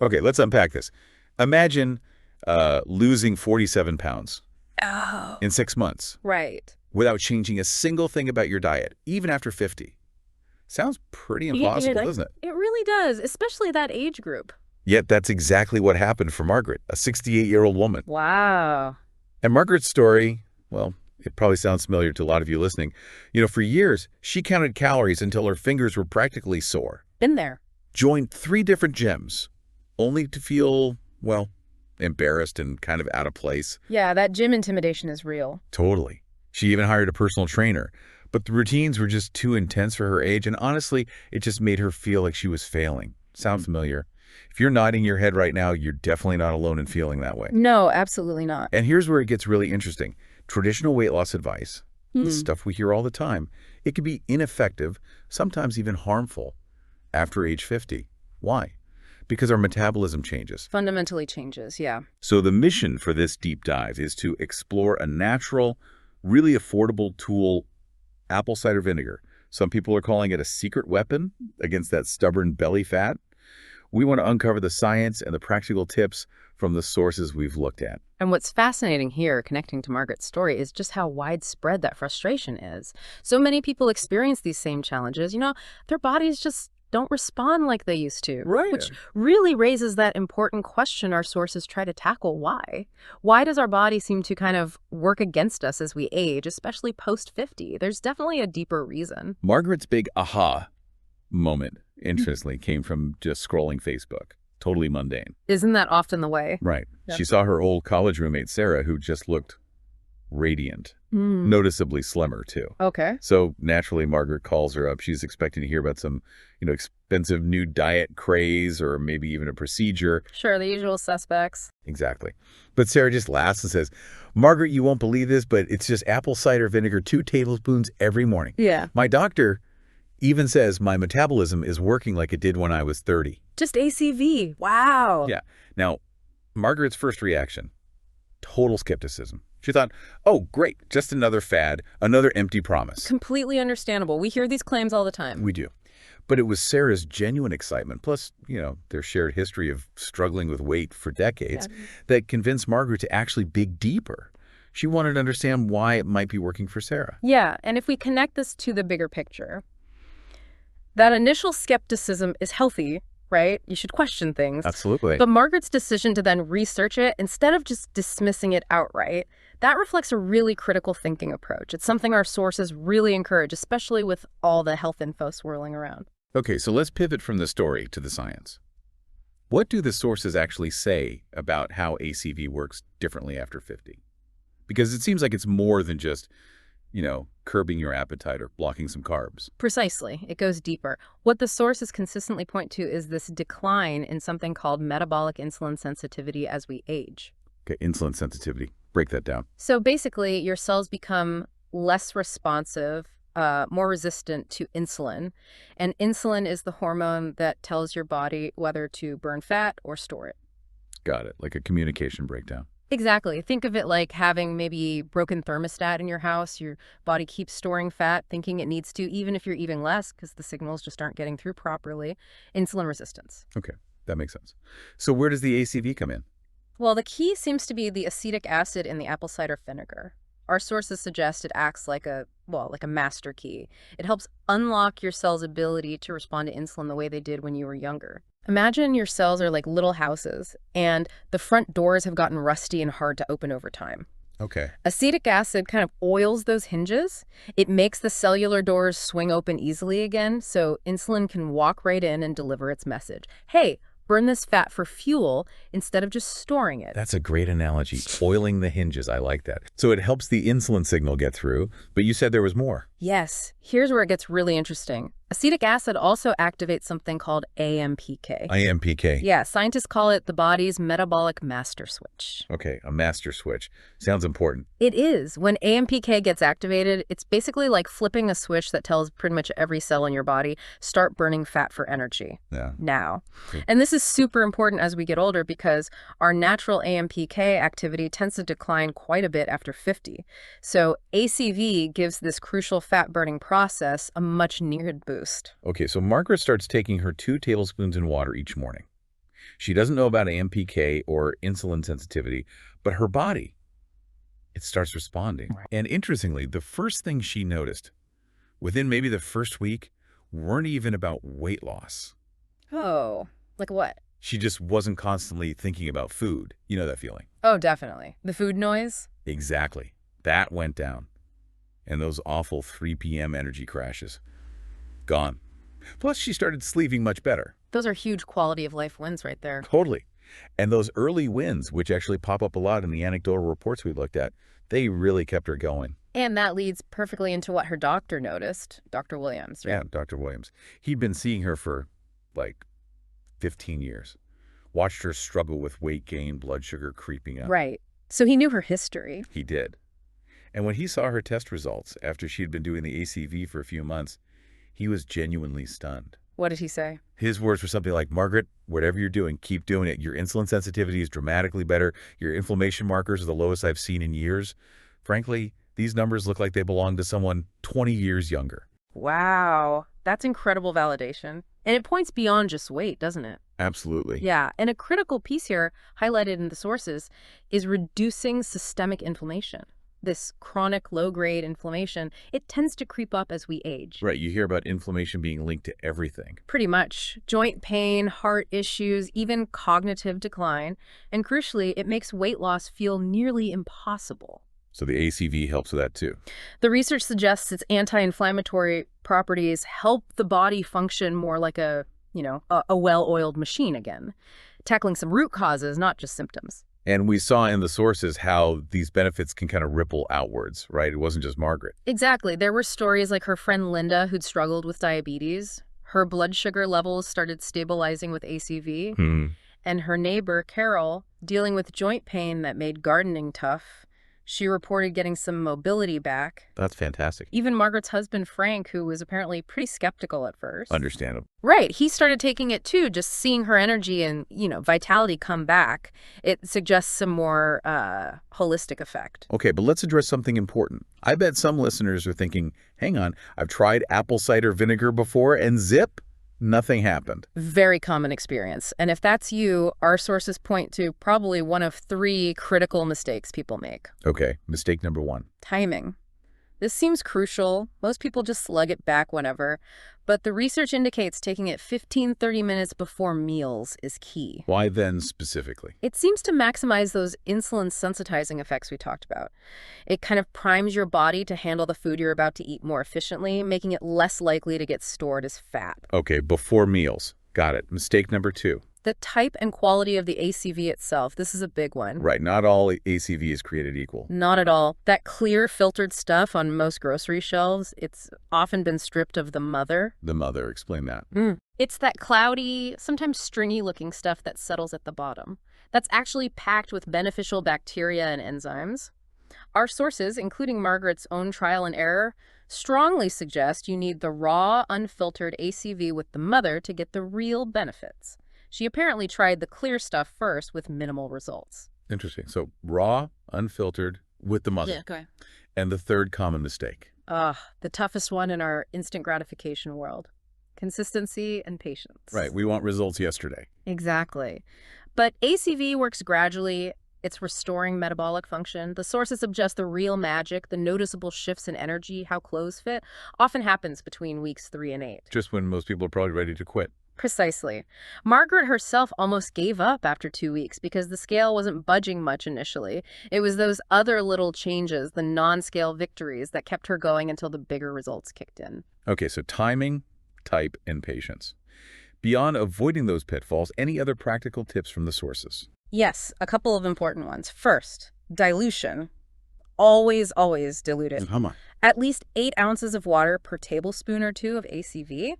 Okay, let's unpack this. Imagine losing 47 pounds Oh, in 6 months right. without changing a single thing about your diet, even after 50. Sounds pretty Yeah, impossible, doesn't it? it really does, especially that age group. Yet that's exactly what happened for Margaret, a 68-year-old woman. Wow. And Margaret's story, well, it probably sounds familiar to a lot of you listening. For years, she counted calories until her fingers were practically sore. Been there. Joined 3 different gyms, only to feel, well, embarrassed and kind of out of place. Yeah, that gym intimidation is real. Totally. She even hired a personal trainer. But the routines were just too intense for her age, and honestly, it just made her feel like she was failing. Sound familiar? If you're nodding your head right now, you're definitely not alone in feeling that way. No, absolutely not. And here's where it gets really interesting. Traditional weight loss advice, this stuff we hear all the time, it can be ineffective, sometimes even harmful, after age 50. Why? Because our metabolism changes. Fundamentally changes, yeah. So the mission for this deep dive is to explore a natural, really affordable tool, apple cider vinegar. Some people are calling it a secret weapon against that stubborn belly fat. We want to uncover the science and the practical tips from the sources we've looked at. And what's fascinating here, connecting to Margaret's story, is just how widespread that frustration is. So many people experience these same challenges. Their bodies just don't respond like they used to. Right. Which really raises that important question our sources try to tackle. Why? Why does our body seem to kind of work against us as we age, especially post-50? There's definitely a deeper reason. Margaret's big aha moment, interestingly, came from just scrolling Facebook. Totally mundane. Isn't that often the way? Right. Yeah. She saw her old college roommate, Sarah, who just looked radiant, noticeably slimmer, too. Okay. So naturally, Margaret calls her up. She's expecting to hear about some, expensive new diet craze or maybe even a procedure. Sure, the usual suspects. Exactly. But Sarah just laughs and says, Margaret, you won't believe this, but it's just apple cider vinegar, 2 tablespoons every morning. Yeah. My doctor even says my metabolism is working like it did when I was 30. Just ACV. Wow. Yeah. Now, Margaret's first reaction, total skepticism. She thought, oh, great, just another fad, another empty promise. Completely understandable. We hear these claims all the time. We do. But it was Sarah's genuine excitement, plus, their shared history of struggling with weight for decades, that convinced Margaret to actually dig deeper. She wanted to understand why it might be working for Sarah. Yeah, and if we connect this to the bigger picture, that initial skepticism is healthy, right? You should question things. Absolutely. But Margaret's decision to then research it, instead of just dismissing it outright, that reflects a really critical thinking approach. It's something our sources really encourage, especially with all the health info swirling around. Okay, so let's pivot from the story to the science. What do the sources actually say about how ACV works differently after 50? Because it seems like it's more than just, curbing your appetite or blocking some carbs. Precisely. It goes deeper. What the sources consistently point to is this decline in something called metabolic insulin sensitivity as we age. Okay, insulin sensitivity. Break that down. So basically, your cells become less responsive, more resistant to insulin. And insulin is the hormone that tells your body whether to burn fat or store it. Got it. Like a communication breakdown. Exactly. Think of it like having maybe broken thermostat in your house. Your body keeps storing fat, thinking it needs to, even if you're eating less, because the signals just aren't getting through properly. Insulin resistance. Okay, that makes sense. So where does the ACV come in? Well, the key seems to be the acetic acid in the apple cider vinegar. Our sources suggest it acts like a master key. It helps unlock your cell's ability to respond to insulin the way they did when you were younger. Imagine your cells are like little houses, and the front doors have gotten rusty and hard to open over time. Okay. Acetic acid kind of oils those hinges. It makes the cellular doors swing open easily again, so insulin can walk right in and deliver its message. Hey, burn this fat for fuel instead of just storing it. That's a great analogy. Oiling the hinges. I like that. So it helps the insulin signal get through, but you said there was more. Yes. Here's where it gets really interesting. Acetic acid also activates something called AMPK. AMPK. Yeah, scientists call it the body's metabolic master switch. Okay, a master switch. Sounds important. It is. When AMPK gets activated, it's basically like flipping a switch that tells pretty much every cell in your body, start burning fat for energy. Yeah. Now. Okay. And this is super important as we get older because our natural AMPK activity tends to decline quite a bit after 50. So ACV gives this crucial fat burning process a much needed boost. Okay, so Margaret starts taking her 2 tablespoons in water each morning. She doesn't know about AMPK or insulin sensitivity, but her body, it starts responding. Right. And interestingly, the first thing she noticed within maybe the first week weren't even about weight loss. Oh, like what? She just wasn't constantly thinking about food. You know that feeling? Oh, definitely. The food noise? Exactly. That went down. And those awful 3 p.m. energy crashes, gone. Plus, she started sleeping much better. Those are huge quality of life wins right there. Totally. And those early wins, which actually pop up a lot in the anecdotal reports we looked at, they really kept her going. And that leads perfectly into what her doctor noticed, Dr. Williams. Right? Yeah, Dr. Williams. He'd been seeing her for, like, 15 years. Watched her struggle with weight gain, blood sugar creeping up. Right. So he knew her history. He did. And when he saw her test results after she'd been doing the ACV for a few months, he was genuinely stunned. What did he say? His words were something like, Margaret, whatever you're doing, keep doing it. Your insulin sensitivity is dramatically better. Your inflammation markers are the lowest I've seen in years. Frankly, these numbers look like they belong to someone 20 years younger. Wow. That's incredible validation. And it points beyond just weight, doesn't it? Absolutely. Yeah. And a critical piece here, highlighted in the sources, is reducing systemic inflammation. This chronic low-grade inflammation, it tends to creep up as we age. Right. You hear about inflammation being linked to everything. Pretty much. Joint pain, heart issues, even cognitive decline. And crucially, it makes weight loss feel nearly impossible. So the ACV helps with that too. The research suggests its anti-inflammatory properties help the body function more like a well-oiled machine again, tackling some root causes, not just symptoms. And we saw in the sources how these benefits can kind of ripple outwards, right? It wasn't just Margaret. Exactly. There were stories like her friend Linda, who'd struggled with diabetes. Her blood sugar levels started stabilizing with ACV. And her neighbor, Carol, dealing with joint pain that made gardening tough. She reported getting some mobility back. That's fantastic. Even Margaret's husband, Frank, who was apparently pretty skeptical at first. Understandable. Right. He started taking it too, just seeing her energy and, vitality come back. It suggests some more holistic effect. Okay, but let's address something important. I bet some listeners are thinking, hang on, I've tried apple cider vinegar before and zip, nothing happened. Very common experience. And if that's you, our sources point to probably one of 3 critical mistakes people make. Okay, mistake number 1. Timing. This seems crucial. Most people just slug it back whenever. But the research indicates taking it 15-30 minutes before meals is key. Why then specifically? It seems to maximize those insulin sensitizing effects we talked about. It kind of primes your body to handle the food you're about to eat more efficiently, making it less likely to get stored as fat. Okay, before meals. Got it. Mistake number 2. The type and quality of the ACV itself, this is a big one. Right, not all ACV is created equal. Not at all. That clear filtered stuff on most grocery shelves, it's often been stripped of the mother. The mother, explain that. It's that cloudy, sometimes stringy looking stuff that settles at the bottom. That's actually packed with beneficial bacteria and enzymes. Our sources, including Margaret's own trial and error, strongly suggest you need the raw, unfiltered ACV with the mother to get the real benefits. She apparently tried the clear stuff first with minimal results. Interesting. So raw, unfiltered, with the mother. Yeah, okay. And the third common mistake. The toughest one in our instant gratification world. Consistency and patience. Right. We want results yesterday. Exactly. But ACV works gradually. It's restoring metabolic function. The sources suggest the real magic, the noticeable shifts in energy, how clothes fit, often happens between weeks 3 and 8. Just when most people are probably ready to quit. Precisely. Margaret herself almost gave up after 2 weeks because the scale wasn't budging much initially. It was those other little changes, the non-scale victories, that kept her going until the bigger results kicked in. Okay, so timing, type, and patience. Beyond avoiding those pitfalls, any other practical tips from the sources? Yes, a couple of important ones. First, dilution. Always dilute it. Come on. At least 8 ounces of water per tablespoon or 2 of ACV.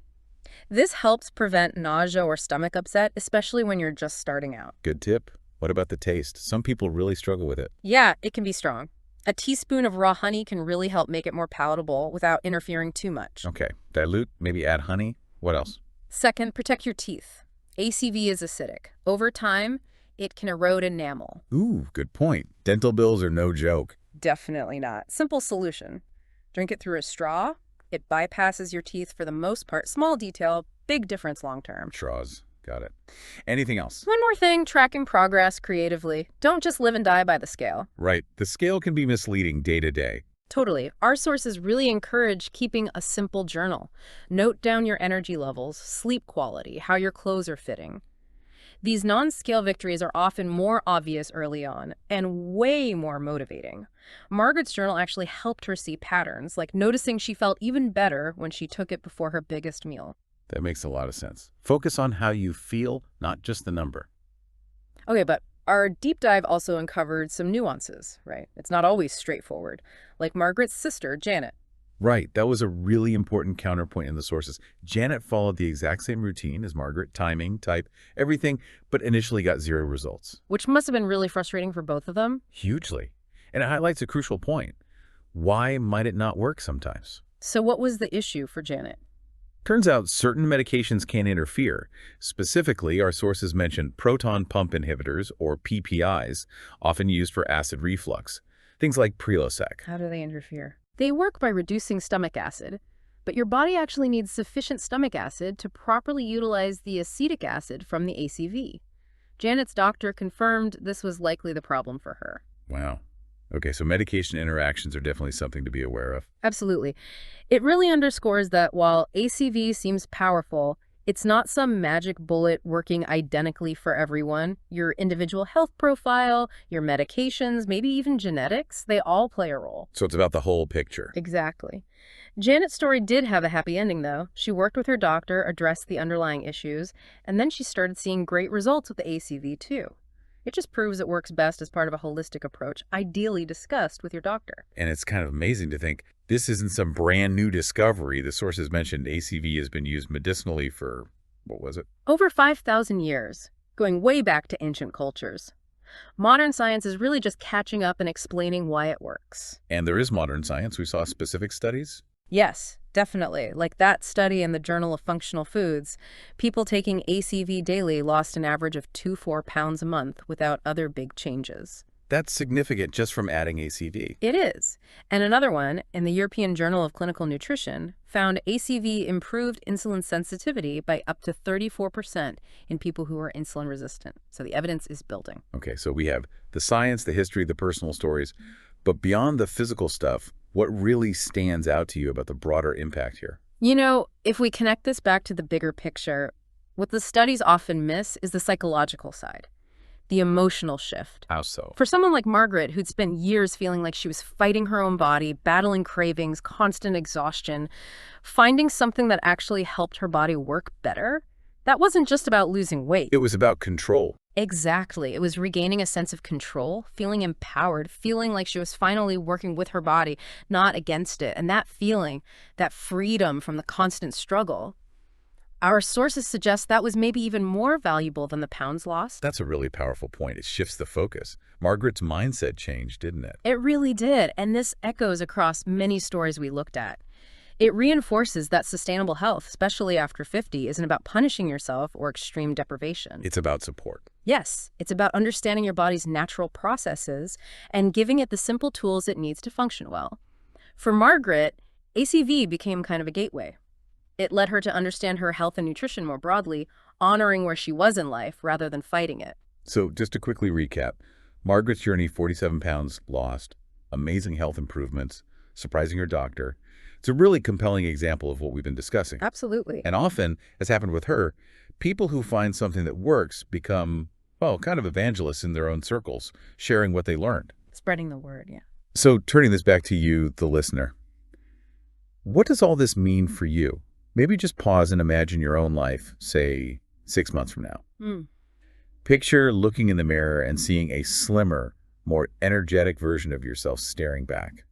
This helps prevent nausea or stomach upset, especially when you're just starting out. Good tip. What about the taste? Some people really struggle with it. Yeah, it can be strong. A teaspoon of raw honey can really help make it more palatable without interfering too much. Okay. Dilute, maybe add honey. What else? Second, protect your teeth. ACV is acidic. Over time, it can erode enamel. Ooh, good point. Dental bills are no joke. Definitely not. Simple solution. Drink it through a straw. It bypasses your teeth for the most part. Small detail, big difference long term. Straws. Got it. Anything else? One more thing, tracking progress creatively. Don't just live and die by the scale. Right. The scale can be misleading day to day. Totally. Our sources really encourage keeping a simple journal. Note down your energy levels, sleep quality, how your clothes are fitting. These non-scale victories are often more obvious early on and way more motivating. Margaret's journal actually helped her see patterns, like noticing she felt even better when she took it before her biggest meal. That makes a lot of sense. Focus on how you feel, not just the number. Okay, but our deep dive also uncovered some nuances, right? It's not always straightforward, like Margaret's sister, Janet. Right. That was a really important counterpoint in the sources. Janet followed the exact same routine as Margaret, timing, type, everything, but initially got 0 results. Which must have been really frustrating for both of them. Hugely. And it highlights a crucial point. Why might it not work sometimes? So what was the issue for Janet? Turns out certain medications can interfere. Specifically, our sources mention proton pump inhibitors, or PPIs, often used for acid reflux. Things like Prilosec. How do they interfere? They work by reducing stomach acid, but your body actually needs sufficient stomach acid to properly utilize the acetic acid from the ACV. Janet's doctor confirmed this was likely the problem for her. Wow. Okay, so medication interactions are definitely something to be aware of. Absolutely. It really underscores that while ACV seems powerful, it's not some magic bullet working identically for everyone. Your individual health profile, your medications, maybe even genetics, they all play a role. So it's about the whole picture. Exactly. Janet's story did have a happy ending, though. She worked with her doctor, addressed the underlying issues, and then she started seeing great results with the ACV, too. It just proves it works best as part of a holistic approach, ideally discussed with your doctor. And it's kind of amazing to think this isn't some brand new discovery. The sources mentioned ACV has been used medicinally for, what was it? Over 5,000 years, going way back to ancient cultures. Modern science is really just catching up and explaining why it works. And there is modern science. We saw specific studies. Yes, definitely. Like that study in the Journal of Functional Foods, people taking ACV daily lost an average of 2-4 pounds a month without other big changes. That's significant just from adding ACV. It is. And another one, in the European Journal of Clinical Nutrition, found ACV improved insulin sensitivity by up to 34% in people who are insulin resistant. So the evidence is building. Okay, so we have the science, the history, the personal stories, but beyond the physical stuff, what really stands out to you about the broader impact here? You know, if we connect this back to the bigger picture, what the studies often miss is the psychological side, the emotional shift. How so? For someone like Margaret, who'd spent years feeling like she was fighting her own body, battling cravings, constant exhaustion, finding something that actually helped her body work better, that wasn't just about losing weight. It was about control. Exactly. It was regaining a sense of control, feeling empowered, feeling like she was finally working with her body, not against it. And that feeling, that freedom from the constant struggle, our sources suggest that was maybe even more valuable than the pounds lost. That's a really powerful point. It shifts the focus. Margaret's mindset changed, didn't it? It really did. And this echoes across many stories we looked at. It reinforces that sustainable health, especially after 50, isn't about punishing yourself or extreme deprivation. It's about support. Yes, it's about understanding your body's natural processes and giving it the simple tools it needs to function well. For Margaret, ACV became kind of a gateway. It led her to understand her health and nutrition more broadly, honoring where she was in life rather than fighting it. So just to quickly recap, Margaret's journey, 47 pounds lost, amazing health improvements, surprising her doctor. It's a really compelling example of what we've been discussing. Absolutely. And often, as happened with her, people who find something that works become, well, kind of evangelists in their own circles, sharing what they learned. Spreading the word, yeah. So turning this back to you, the listener, what does all this mean for you? Maybe just pause and imagine your own life, say, 6 months from now. Picture looking in the mirror and seeing a slimmer, more energetic version of yourself staring back.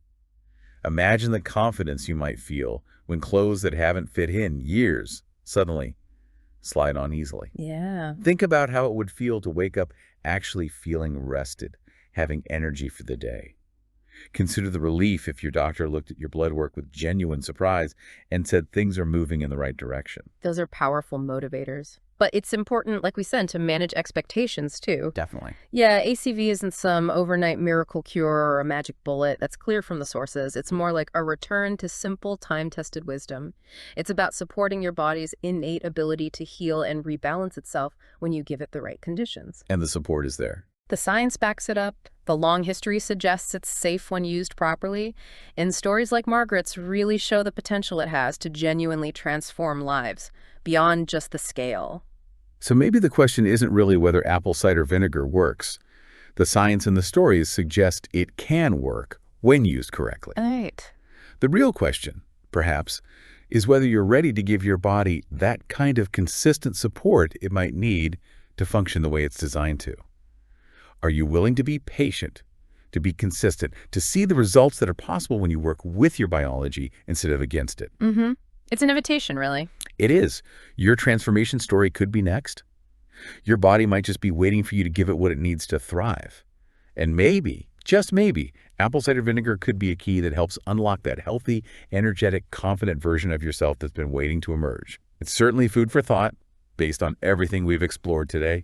Imagine the confidence you might feel when clothes that haven't fit in years suddenly slide on easily. Yeah. Think about how it would feel to wake up actually feeling rested, having energy for the day. Consider the relief if your doctor looked at your blood work with genuine surprise and said things are moving in the right direction. Those are powerful motivators. But it's important, like we said, to manage expectations too. Definitely. Yeah, ACV isn't some overnight miracle cure or a magic bullet. That's clear from the sources. It's more like a return to simple, time-tested wisdom. It's about supporting your body's innate ability to heal and rebalance itself when you give it the right conditions. And the support is there. The science backs it up. The long history suggests it's safe when used properly. And stories like Margaret's really show the potential it has to genuinely transform lives beyond just the scale. So maybe the question isn't really whether apple cider vinegar works. The science and the stories suggest it can work when used correctly. Right. The real question, perhaps, is whether you're ready to give your body that kind of consistent support it might need to function the way it's designed to. Are you willing to be patient, to be consistent, to see the results that are possible when you work with your biology instead of against it? Mm-hmm. It's an invitation, really. It is. Your transformation story could be next. Your body might just be waiting for you to give it what it needs to thrive. And maybe, just maybe, apple cider vinegar could be a key that helps unlock that healthy, energetic, confident version of yourself that's been waiting to emerge. It's certainly food for thought, based on everything we've explored today.